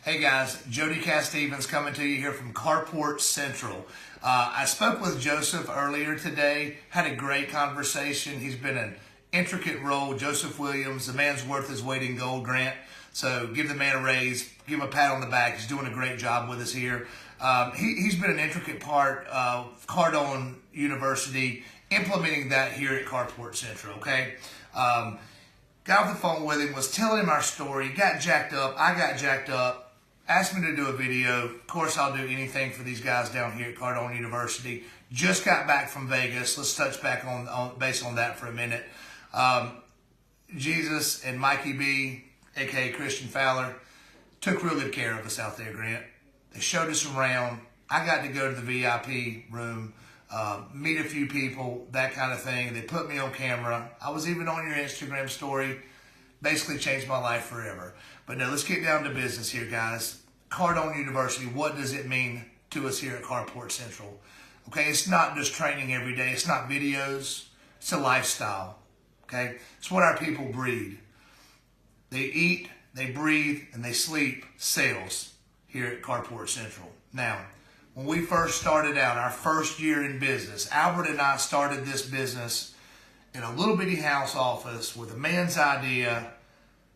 Hey guys, Jody Cass Stevens coming to you here from CarPort Central. I spoke with Joseph earlier today, had a great conversation. He's been an intricate role. Joseph Williams, the man's worth his weight in gold, Grant. So give the man a raise, give him a pat on the back. He's doing a great job with us here. He's been an intricate part of Cardone University, implementing that here at CarPort Central, okay? Got off the phone with him, was telling him our story, got jacked up, I got jacked up, asked me to do a video. Of course, I'll do anything for these guys down here at Cardone University. Just got back from Vegas. Let's touch back on base on that for a minute. Jesus and Mikey B, a.k.a. Christian Fowler, took real good care of us out there, Grant. They showed us around. I got to go to the VIP room, meet a few people, that kind of thing. They put me on camera. I was even on your Instagram story. Basically changed my life forever. But now let's get down to business here, guys. Cardone University, what does it mean to us here at CarPort Central? Okay, it's not just training every day. It's not videos. It's a lifestyle. Okay, it's what our people breathe. They eat, they breathe, and they sleep sales here at CarPort Central. Now, when we first started out, our first year in business, Albert and I started this business in a little bitty house office with a man's idea,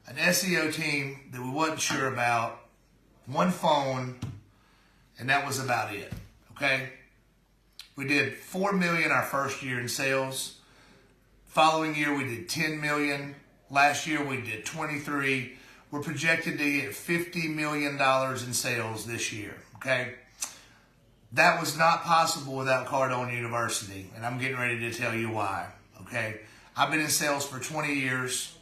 an SEO team that we wasn't sure about, one phone, and that was about it, okay? We did $4 million our first year in sales. Following year, we did $10 million. Last year, we did 23. We're projected to get $50 million in sales this year, okay? That was not possible without Cardone University, and I'm getting ready to tell you why, okay? I've been in sales for 20 years.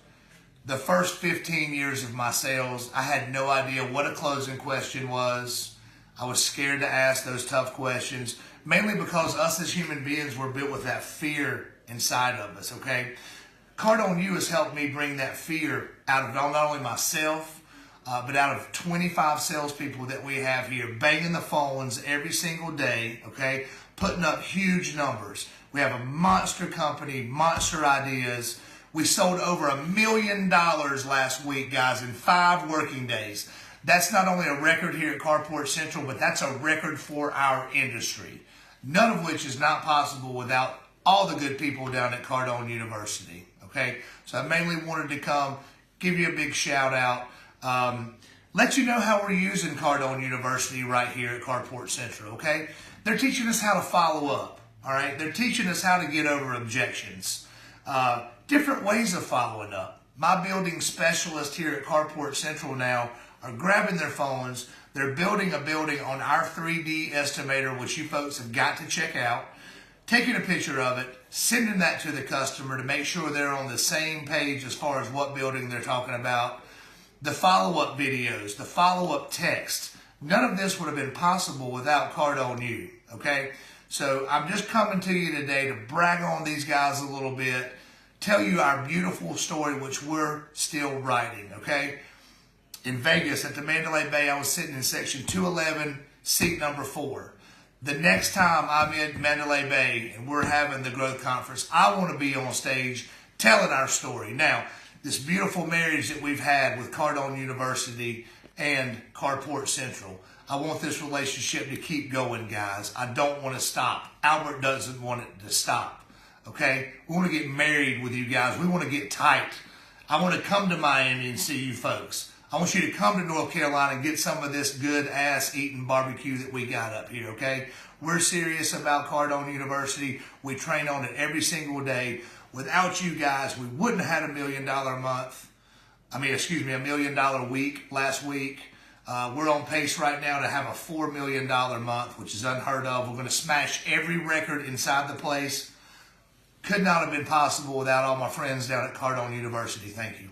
The first 15 years of my sales, I had no idea what a closing question was. I was scared to ask those tough questions, mainly because us as human beings were built with that fear inside of us, okay? Cardone U has helped me bring that fear out of not only myself, but out of 25 salespeople that we have here, banging the phones every single day, okay? Putting up huge numbers. We have a monster company, monster ideas. We sold over $1 million last week, guys, in 5 working days. That's not only a record here at CarPort Central, but that's a record for our industry. None of which is not possible without all the good people down at Cardone University, okay? So I mainly wanted to come, give you a big shout out, let you know how we're using Cardone University right here at CarPort Central, okay? They're teaching us how to follow up, all right? They're teaching us how to get over objections. Different ways of following up. My building specialists here at CarPort Central now are grabbing their phones. They're building a building on our 3D estimator, which you folks have got to check out, taking a picture of it, sending that to the customer to make sure they're on the same page as far as what building they're talking about. The follow-up videos, the follow-up text. None of this would have been possible without Cardone U, okay? So I'm just coming to you today to brag on these guys a little bit, tell you our beautiful story, which we're still writing, okay? In Vegas at the Mandalay Bay, I was sitting in section 211, seat number 4. The next time I'm in Mandalay Bay and we're having the growth conference, I want to be on stage telling our story. Now, this beautiful marriage that we've had with Cardone University and CarPort Central, I want this relationship to keep going, guys. I don't want to stop. Albert doesn't want it to stop. Okay, we want to get married with you guys. We want to get tight. I want to come to Miami and see you folks. I want you to come to North Carolina and get some of this good ass eating barbecue that we got up here, okay? We're serious about Cardone University. We train on it every single day. Without you guys, we wouldn't have had $1 million month. $1 million week last week. We're on pace right now to have a $4 million month, which is unheard of. We're going to smash every record inside the place. Could not have been possible without all my friends down at Cardone University. Thank you.